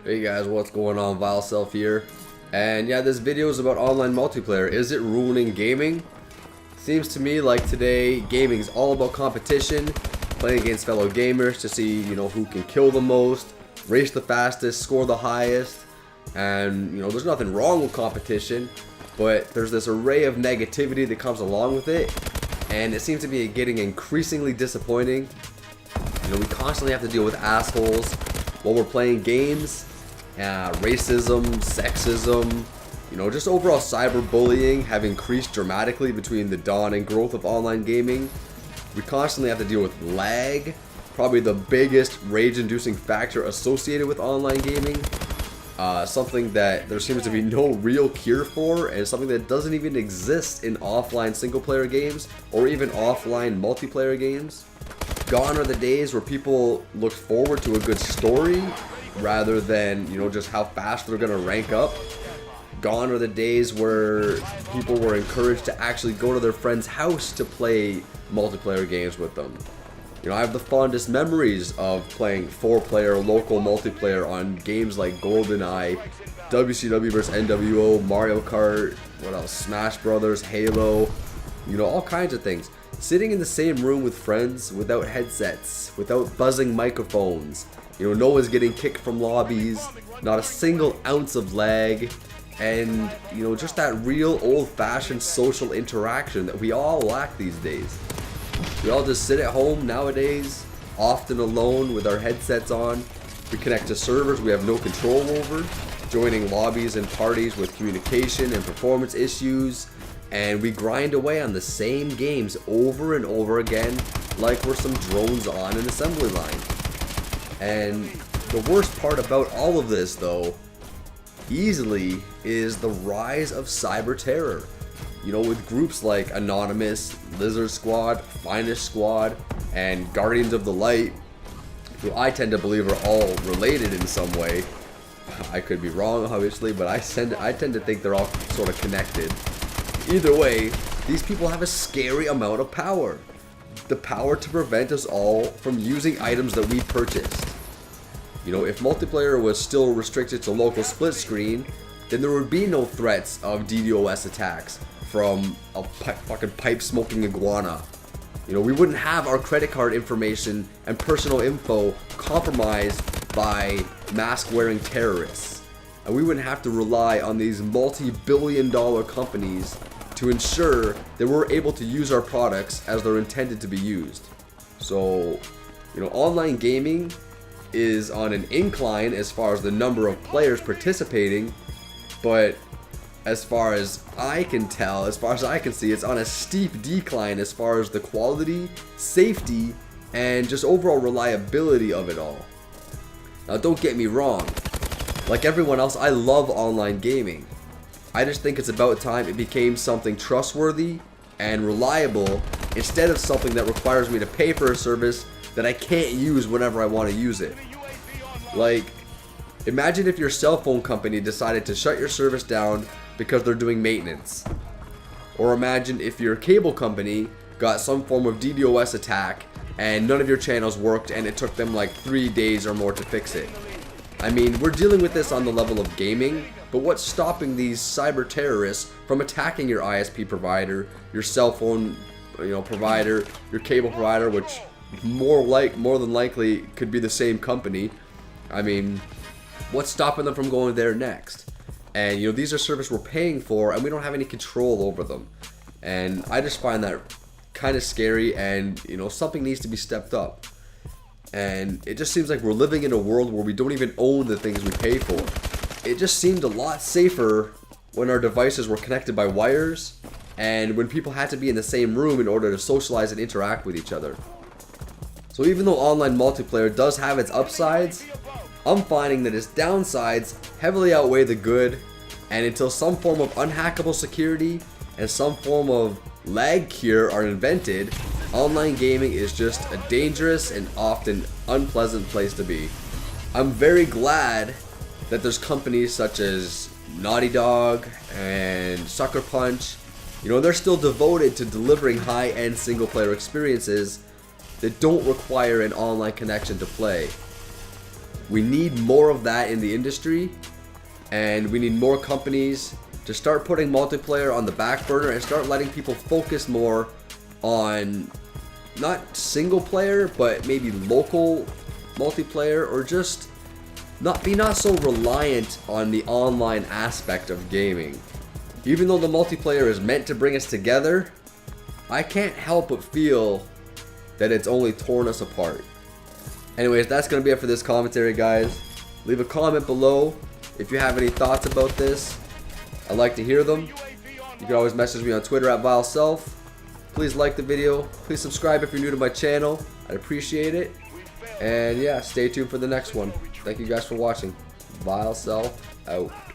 Hey guys, what's going on? Vile Self here. And yeah, this video is about online multiplayer. Is it ruining gaming? Seems to me like today gaming is all about competition, playing against fellow gamers to see, who can kill the most, race the fastest, score the highest. And there's nothing wrong with competition, but there's this array of negativity that comes along with it, and it seems to be getting increasingly disappointing. We constantly have to deal with assholes while we're playing games. Racism, sexism, just overall cyberbullying have increased dramatically between the dawn and growth of online gaming. We constantly have to deal with lag, probably the biggest rage-inducing factor associated with online gaming. Something that there seems to be no real cure for, and something that doesn't even exist in offline single-player games or even offline multiplayer games. Gone are the days where people looked forward to a good story rather than, just how fast they're gonna rank up. Gone are the days where people were encouraged to actually go to their friend's house to play multiplayer games with them. I have the fondest memories of playing 4-player local multiplayer on games like GoldenEye, WCW vs NWO, Mario Kart, what else, Smash Brothers, Halo, all kinds of things. Sitting in the same room with friends without headsets, without buzzing microphones. No one's getting kicked from lobbies, not a single ounce of lag, and just that real old-fashioned social interaction that we all lack these days. We all just sit at home nowadays, often alone with our headsets on. We connect to servers we have no control over, joining lobbies and parties with communication and performance issues, and we grind away on the same games over and over again like we're some drones on an assembly line. And the worst part about all of this, though, easily, is the rise of cyber terror. With groups like Anonymous, Lizard Squad, Finest Squad, and Guardians of the Light, who I tend to believe are all related in some way. I could be wrong, obviously, but I tend to think they're all sort of connected. Either way, these people have a scary amount of power. The power to prevent us all from using items that we purchased. If multiplayer was still restricted to local split screen, then there would be no threats of DDoS attacks from a fucking pipe-smoking iguana. We wouldn't have our credit card information and personal info compromised by mask-wearing terrorists. And we wouldn't have to rely on these multi-billion-dollar companies to ensure that we're able to use our products as they're intended to be used. So, online gaming is on an incline as far as the number of players participating, but as far as I can tell, as far as I can see, it's on a steep decline as far as the quality, safety, and just overall reliability of it all. Now, don't get me wrong. Like everyone else, I love online gaming. I just think it's about time it became something trustworthy and reliable instead of something that requires me to pay for a service that I can't use whenever I want to use it. Like, imagine if your cell phone company decided to shut your service down because they're doing maintenance. Or imagine if your cable company got some form of DDoS attack and none of your channels worked and it took them like 3 days or more to fix it. I mean, we're dealing with this on the level of gaming, but what's stopping these cyber terrorists from attacking your ISP provider, your cell phone provider, your cable provider, which more than likely could be the same company? I mean, what's stopping them from going there next? And these are services we're paying for and we don't have any control over them. And I just find that kind of scary, and something needs to be stepped up. And it just seems like we're living in a world where we don't even own the things we pay for. It just seemed a lot safer when our devices were connected by wires and when people had to be in the same room in order to socialize and interact with each other. So even though online multiplayer does have its upsides, I'm finding that its downsides heavily outweigh the good, and until some form of unhackable security and some form of lag cure are invented, online gaming is just a dangerous and often unpleasant place to be. I'm very glad that there's companies such as Naughty Dog and Sucker Punch, they're still devoted to delivering high-end single-player experiences that don't require an online connection to play. We need more of that in the industry, and we need more companies to start putting multiplayer on the back burner and start letting people focus more on not single player, but maybe local multiplayer, or just not so reliant on the online aspect of gaming. Even though the multiplayer is meant to bring us together, I can't help but feel that it's only torn us apart. Anyways, that's going to be it for this commentary, guys. Leave a comment below if you have any thoughts about this. I'd like to hear them. You can always message me on Twitter at VileSelf. Please like the video. Please subscribe if you're new to my channel. I'd appreciate it. And yeah, stay tuned for the next one. Thank you guys for watching. VileSelf out.